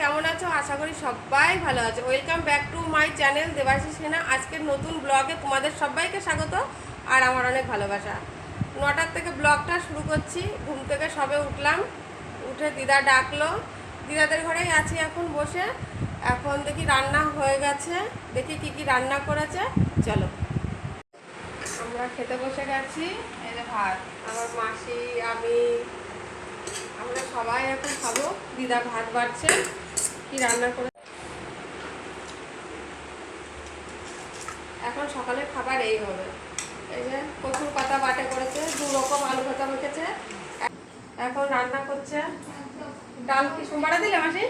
কেমন আছো? আশা করি সবাই ভালো আছে। Welcome back to my channel Debashis Hena. আজকের নতুন ব্লগে তোমাদের সবাইকে স্বাগত আর আমার অনেক ভালোবাসা। 9টার থেকে ব্লগটা শুরু করছি। ঘুম থেকে সবে উঠলাম, উঠে দিদা ডাকলো, দিদাদের ঘরেই আছি এখন বসে। এখন দেখি রান্না হয়ে গেছে, দেখি কি কি রান্না করেছে। চলো আমরা খেতে বসে গেছি। এই যে ভাত, আমার মাসি, আমরা সবাই এখন খাবো। দিদা ভাত বাড়ছে, কি রান্না করে। এখন সকালের খাবার এই হবে। এই যে কচুর পাতা বাটে করেছে, 2 রকম আলু ভাজা মেখেছে। এখন রান্না করছে ডাল। কি সোমবারে দিলে মাসি?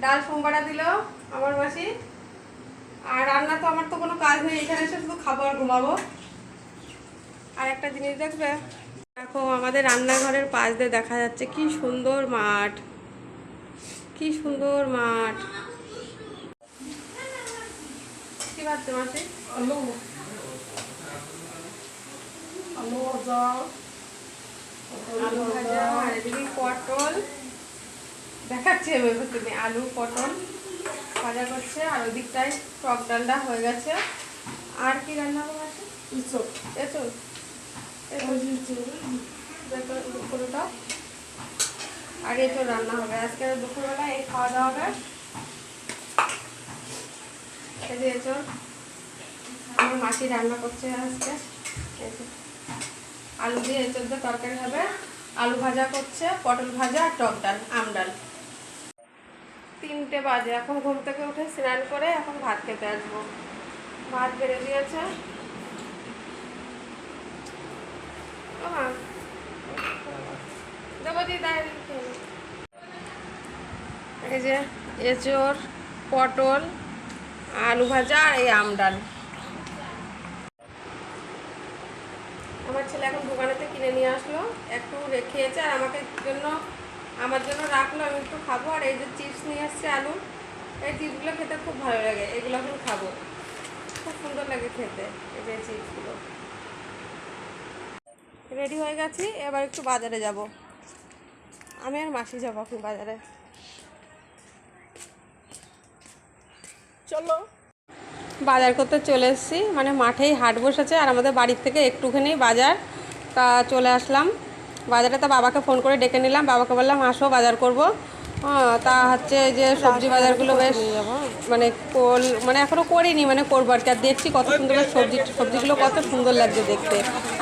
ডাল সোমবারে দিল আমার মাসি। আর রান্না তো আমার তো কোনো কাজ নেই, এখানে এসে শুধু খাবো আর ঘুমাবো। আর একটা জিনিস দেখবে, দেখো আমাদের রান্নাঘরের পাশ দিয়ে দেখা যাচ্ছে কি সুন্দর মাঠ, কি সুন্দর মাঠ। কি ভাবছে মাসি? আলু ভাজা, আলু ভাজা আর এদিকে পটল দেখাচ্ছে। তুমি আলু পটল ভাজা করছে, আর ওই দিকটায় টক ডালটা হয়ে গেছে। আর কি রান্না আছে? এঁচড় দুপুরটা আর এঁচড় রান্না হবে আজকে দুপুরবেলা। এই খাওয়া দাওয়া হবে। এই যে এঁচড় আমার মাসি রান্না করছে আজকে। আলু দিয়ে এঁচড় দিয়ে তরকারি হবে, আলু ভাজা করছে, পটল ভাজা আর টক ডাল, আম ডাল। 3টে বাজে। এখন ঘুম থেকে উঠে স্নান করে এখন ভাত খেতে আসবো। ভাত বেড়ে দিয়েছে। এই যে এঁচড়, পটল, আলু ভাজা আর এই আম ডাল। আমার ছেলে এখন দোকানেতে কিনে নিয়ে আসলো, একটু রেখেছে আর আমার জন্য রাখলো। আমি একটু খাবো। আর এই যে চিপস নিয়ে আসছে আলু, এই চিপসগুলো খেতে খুব ভালো লাগে। এগুলো এখন খাবো, খুব সুন্দর লাগে খেতে এই যে চিপসগুলো। রেডি হয়ে গেছি, এবার একটু বাজারে যাব। আমি আর মাসি যাবো এখন বাজারে। চলো বাজার করতে চলে এসেছি, মানে মাঠেই হাট বসেছে আর আমাদের বাড়ির থেকে একটুখানি বাজার। তা চলে আসলাম বাজারে। তা বাবাকে ফোন করে ডেকে নিলাম, বাবাকে বললাম আসো বাজার করব। তা হচ্ছে যে সবজি বাজারগুলো বেশ মানে এখনও করিনি, মানে করবো আর কি। আর দেখছি কত সুন্দর সবজিগুলো কত সুন্দর লাগছে দেখতে।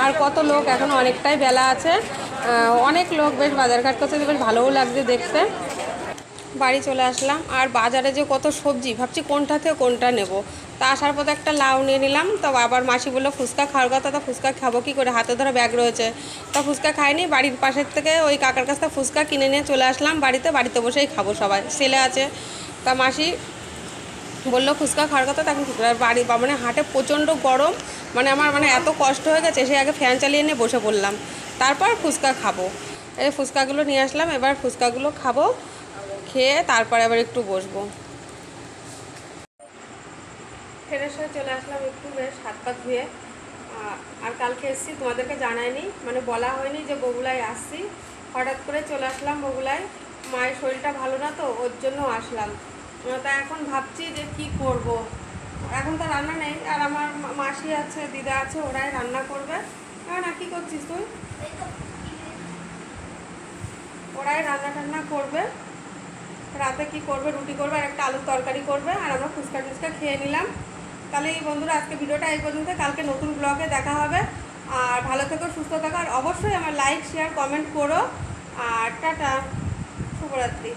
আর কত লোক, এখনও অনেকটাই বেলা আছে, অনেক লোক বেশ বাজারঘাট করছে, বেশ ভালোও লাগছে দেখতে। বাড়ি চলে আসলাম আর বাজারে যে কত সবজি, ভাবছি কোনটা থেকে কোনটা নেব। তা আসার পথে একটা লাউ নিয়ে নিলাম। তো আবার মাসি বললো ফুচকা খাওয়ার কথা। তা ফুচকা খাবো কী করে, হাতে ধরা ব্যাগ রয়েছে। তা ফুচকা খাইনি, বাড়ির পাশের থেকে ওই কাকার কাছ থেকে ফুচকা কিনে নিয়ে চলে আসলাম বাড়িতে বসেই খাবো, সবাই ছেলে আছে। তা মাসি বললো ফুচকা খাওয়ার কথা, তখন বাড়ি মানে হাটে প্রচণ্ড গরম, আমার এত কষ্ট হয়ে গেছে, সে আগে ফ্যান চালিয়ে নিয়ে বসে পড়লাম, তারপর ফুচকা খাবো। এই ফুচকাগুলো নিয়ে আসলাম, এবার ফুচকাগুলো খাবো, খেয়ে তারপরে আবার একটু বসবো। ফ্রেশ হয়ে চলে আসলাম, একটু বেশ হাত পা ধুয়ে। আর কালকে এসেছি, তোমাদেরকে জানাইনি, মানে বলা হয়নি যে বগুলায় আসছি। হঠাৎ করে চলে আসলাম বগুলায়। মায়ের শরীরটা ভালো না তো, ওর জন্য আসলাম। তা এখন ভাবছি যে কি করব। এখন তো রান্না নেই, আর আমার মাসি আছে, দিদা আছে, ওরাই রান্না করবে। না কি করছিস তুই? ওরাই রান্না টান্না করবে। রাতে কি করবে, রুটি করবে আর একটা আলুর তরকারি করবে, আর আমরা ফুচকা টুচকা খেয়ে নিলাম। তাহলে এই বন্ধুরা আজকে ভিডিওটা এই পর্যন্ত। কালকে নতুন ব্লগে দেখা হবে। আর ভালো থেকো, সুস্থ থাকো, আর অবশ্যই আমার লাইক শেয়ার কমেন্ট করো। আর টাটা, শুভরাত্রি।